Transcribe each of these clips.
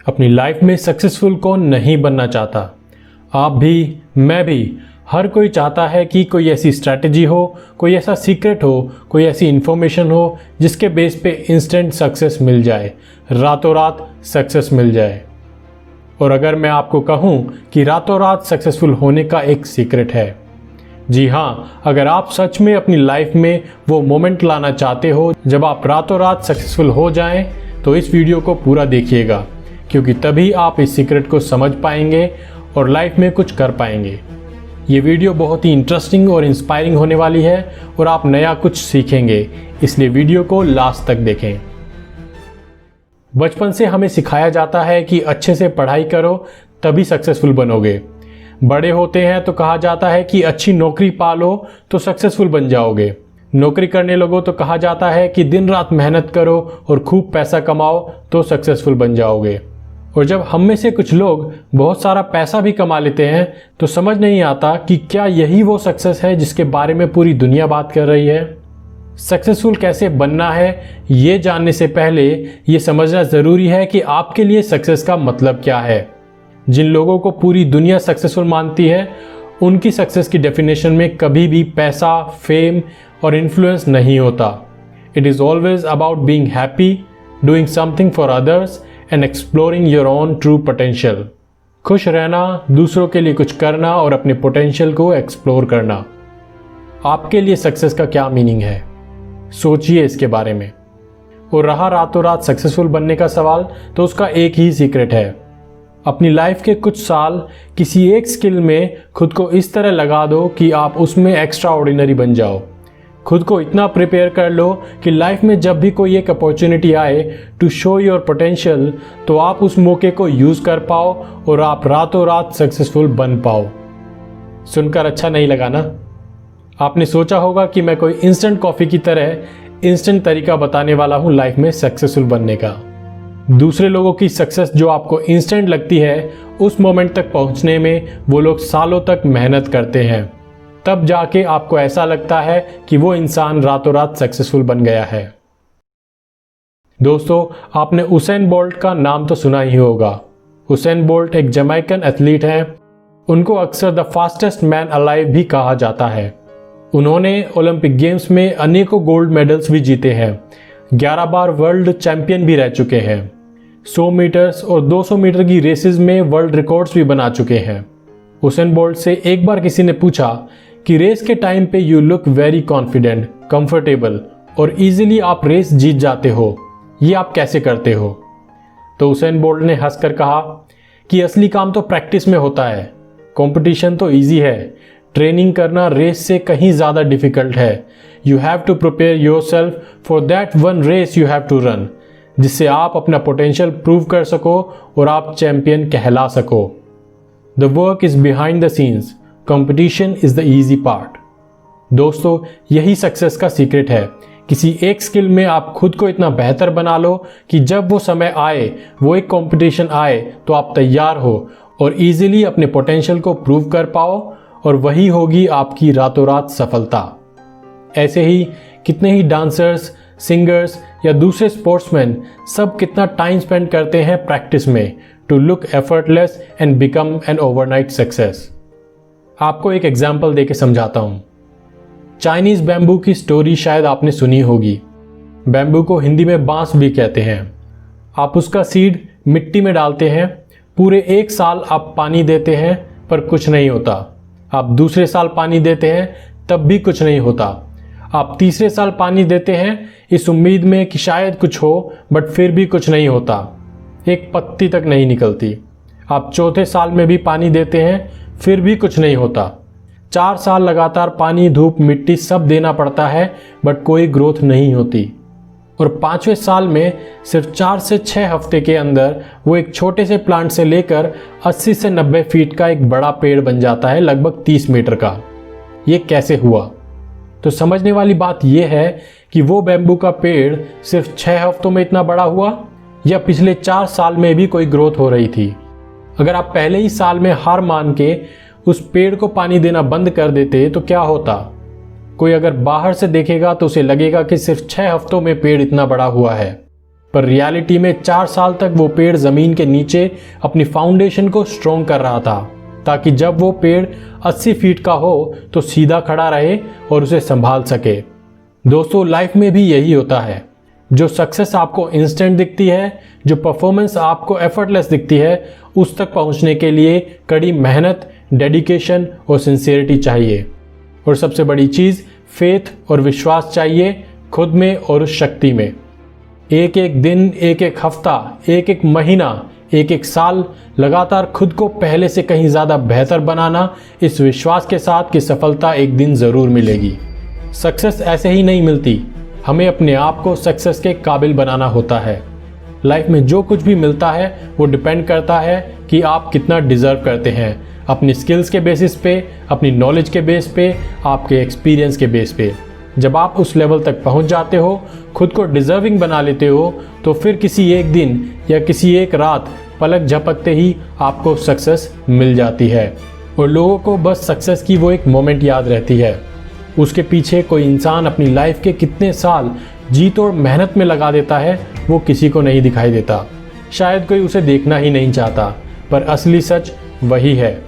अपनी लाइफ में सक्सेसफुल कौन नहीं बनना चाहता। आप भी, मैं भी, हर कोई चाहता है कि कोई ऐसी स्ट्रैटेजी हो, कोई ऐसा सीक्रेट हो, कोई ऐसी इन्फॉर्मेशन हो जिसके बेस पे इंस्टेंट सक्सेस मिल जाए, रातों रात सक्सेस मिल जाए। और अगर मैं आपको कहूँ कि रातों रात सक्सेसफुल होने का एक सीक्रेट है, जी हाँ, अगर आप सच में अपनी लाइफ में वो मोमेंट लाना चाहते हो जब आप रातों रात सक्सेसफुल हो जाएं, तो इस वीडियो को पूरा देखिएगा, क्योंकि तभी आप इस सीक्रेट को समझ पाएंगे और लाइफ में कुछ कर पाएंगे। ये वीडियो बहुत ही इंटरेस्टिंग और इंस्पायरिंग होने वाली है और आप नया कुछ सीखेंगे, इसलिए वीडियो को लास्ट तक देखें। बचपन से हमें सिखाया जाता है कि अच्छे से पढ़ाई करो तभी सक्सेसफुल बनोगे। बड़े होते हैं तो कहा जाता है कि अच्छी नौकरी पालो तो सक्सेसफुल बन जाओगे। नौकरी करने लगो तो कहा जाता है कि दिन रात मेहनत करो और खूब पैसा कमाओ तो सक्सेसफुल बन जाओगे। और जब हम में से कुछ लोग बहुत सारा पैसा भी कमा लेते हैं तो समझ नहीं आता कि क्या यही वो सक्सेस है जिसके बारे में पूरी दुनिया बात कर रही है। सक्सेसफुल कैसे बनना है ये जानने से पहले ये समझना ज़रूरी है कि आपके लिए सक्सेस का मतलब क्या है। जिन लोगों को पूरी दुनिया सक्सेसफुल मानती है उनकी सक्सेस की डेफिनेशन में कभी भी पैसा, फेम और इन्फ्लुएंस नहीं होता। It is always about being happy, doing something for others and exploring your own true potential. खुश रहना, दूसरों के लिए कुछ करना और अपने पोटेंशियल को एक्सप्लोर करना। आपके लिए सक्सेस का क्या मीनिंग है, सोचिए इसके बारे में। और रहा रातों रात सक्सेसफुल बनने का सवाल, तो उसका एक ही सीक्रेट है। अपनी लाइफ के कुछ साल किसी एक स्किल में खुद को इस तरह लगा दो कि आप उसमें एक्स्ट्रा ऑर्डिनरी बन जाओ। खुद को इतना प्रिपेयर कर लो कि लाइफ में जब भी कोई एक अपॉर्चुनिटी आए टू शो योर पोटेंशियल, तो आप उस मौके को यूज़ कर पाओ और आप रातों रात सक्सेसफुल बन पाओ। सुनकर अच्छा नहीं लगा ना? आपने सोचा होगा कि मैं कोई इंस्टेंट कॉफ़ी की तरह इंस्टेंट तरीका बताने वाला हूँ लाइफ में सक्सेसफुल बनने का। दूसरे लोगों की सक्सेस जो आपको इंस्टेंट लगती है, उस मोमेंट तक पहुंचने में वो लोग सालों तक मेहनत करते हैं। तब जाके आपको ऐसा लगता है कि वो इंसान रातों रात सक्सेसफुल बन गया है। दोस्तों, आपने उसेन बोल्ट का नाम तो सुना ही होगा। उसेन बोल्ट एक जमैकन एथलीट हैं। उनको अक्सर द फास्टेस्ट मैन अलाइव भी कहा जाता है। उन्होंने ओलंपिक गेम्स में अनेकों गोल्ड मेडल्स भी जीते हैं। 11 बार वर्ल्ड चैंपियन भी रह चुके हैं। 100 मीटर्स और 200 मीटर की रेसेस में वर्ल्ड रिकॉर्ड्स भी बना चुके हैं। उसेन बोल्ट से एक बार किसी ने पूछा कि रेस के टाइम पे you look very confident, comfortable और इजीली आप रेस जीत जाते हो, ये आप कैसे करते हो? तो उसेन बोल्ट ने हंसकर कहा कि असली काम तो प्रैक्टिस में होता है। कंपटीशन तो इजी है, ट्रेनिंग करना रेस से कहीं ज़्यादा डिफिकल्ट है। You have to prepare yourself for that one race you have to run, जिससे आप अपना पोटेंशियल प्रूव कर सको और आप चैंपियन कहला सको। The work is behind the scenes, competition is the easy part. दोस्तों, यही सक्सेस का सीक्रेट है। किसी एक स्किल में आप खुद को इतना बेहतर बना लो कि जब वो समय आए, वो एक कंपटीशन आए, तो आप तैयार हो और इजीली अपने पोटेंशियल को प्रूव कर पाओ, और वही होगी आपकी रातों रात सफलता। ऐसे ही कितने ही डांसर्स, सिंगर्स या दूसरे स्पोर्ट्समैन सब कितना टाइम स्पेंड करते हैं प्रैक्टिस में to look effortless and become an overnight success. आपको एक एग्जाम्पल देके समझाता हूँ। चाइनीज़ बैम्बू की स्टोरी शायद आपने सुनी होगी। बैम्बू को हिंदी में बांस भी कहते हैं। आप उसका सीड मिट्टी में डालते हैं, पूरे 1 साल आप पानी देते हैं पर कुछ नहीं होता। आप दूसरे साल पानी देते हैं तब भी कुछ नहीं होता। आप तीसरे साल पानी देते हैं इस उम्मीद में कि शायद कुछ हो, बट फिर भी कुछ नहीं होता, एक पत्ती तक नहीं निकलती। आप चौथे साल में भी पानी देते हैं, फिर भी कुछ नहीं होता। 4 साल लगातार पानी, धूप, मिट्टी सब देना पड़ता है, बट कोई ग्रोथ नहीं होती। और 5वें साल में सिर्फ 4 से 6 हफ्ते के अंदर वो एक छोटे से प्लांट से लेकर 80 से 90 फीट का एक बड़ा पेड़ बन जाता है, लगभग 30 मीटर का। ये कैसे हुआ? तो समझने वाली बात यह है कि वो बैम्बू का पेड़ सिर्फ 6 हफ्तों में इतना बड़ा हुआ या पिछले 4 साल में भी कोई ग्रोथ हो रही थी। अगर आप पहले ही साल में हार मान के उस पेड़ को पानी देना बंद कर देते तो क्या होता? कोई अगर बाहर से देखेगा तो उसे लगेगा कि सिर्फ 6 हफ्तों में पेड़ इतना बड़ा हुआ है, पर रियलिटी में 4 साल तक वो पेड़ ज़मीन के नीचे अपनी फाउंडेशन को स्ट्रॉन्ग कर रहा था, ताकि जब वो पेड़ 80 फीट का हो तो सीधा खड़ा रहे और उसे संभाल सके। दोस्तों, लाइफ में भी यही होता है। जो सक्सेस आपको इंस्टेंट दिखती है, जो परफॉर्मेंस आपको एफर्टलेस दिखती है, उस तक पहुंचने के लिए कड़ी मेहनत, डेडिकेशन और सिंसियरिटी चाहिए। और सबसे बड़ी चीज़ फेथ और विश्वास चाहिए खुद में और उस शक्ति में। एक एक दिन, एक एक हफ्ता, एक एक महीना, एक एक साल लगातार खुद को पहले से कहीं ज़्यादा बेहतर बनाना, इस विश्वास के साथ कि सफलता एक दिन ज़रूर मिलेगी। सक्सेस ऐसे ही नहीं मिलती, हमें अपने आप को सक्सेस के काबिल बनाना होता है। लाइफ में जो कुछ भी मिलता है वो डिपेंड करता है कि आप कितना डिज़र्व करते हैं, अपनी स्किल्स के बेसिस पे, अपनी नॉलेज के बेस पे, आपके एक्सपीरियंस के बेस पे। जब आप उस लेवल तक पहुंच जाते हो, खुद को डिज़र्विंग बना लेते हो, तो फिर किसी एक दिन या किसी एक रात पलक झपकते ही आपको सक्सेस मिल जाती है। और लोगों को बस सक्सेस की वो एक मोमेंट याद रहती है, उसके पीछे कोई इंसान अपनी लाइफ के कितने साल जी तोड़ मेहनत में लगा देता है वो किसी को नहीं दिखाई देता। शायद कोई उसे देखना ही नहीं चाहता, पर असली सच वही है।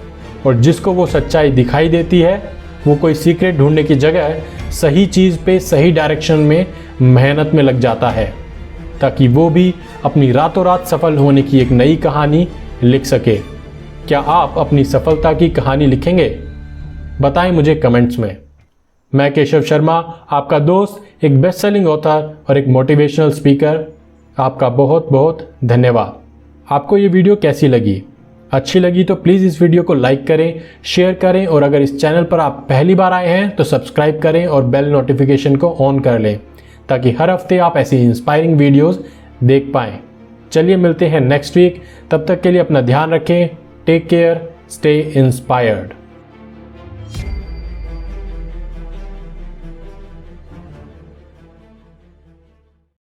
और जिसको वो सच्चाई दिखाई देती है वो कोई सीक्रेट ढूंढने की जगह सही चीज़ पे सही डायरेक्शन में मेहनत में लग जाता है, ताकि वो भी अपनी रातों रात सफल होने की एक नई कहानी लिख सके। क्या आप अपनी सफलता की कहानी लिखेंगे? बताएं मुझे कमेंट्स में। मैं केशव शर्मा, आपका दोस्त, एक बेस्ट सेलिंग ऑथर और एक मोटिवेशनल स्पीकर, आपका बहुत बहुत धन्यवाद। आपको ये वीडियो कैसी लगी? अच्छी लगी तो प्लीज़ इस वीडियो को लाइक करें, शेयर करें, और अगर इस चैनल पर आप पहली बार आए हैं तो सब्सक्राइब करें और बेल नोटिफिकेशन को ऑन कर लें, ताकि हर हफ्ते आप ऐसी इंस्पायरिंग वीडियोस देख पाएँ। चलिए मिलते हैं नेक्स्ट वीक, तब तक के लिए अपना ध्यान रखें। Take care, stay inspired.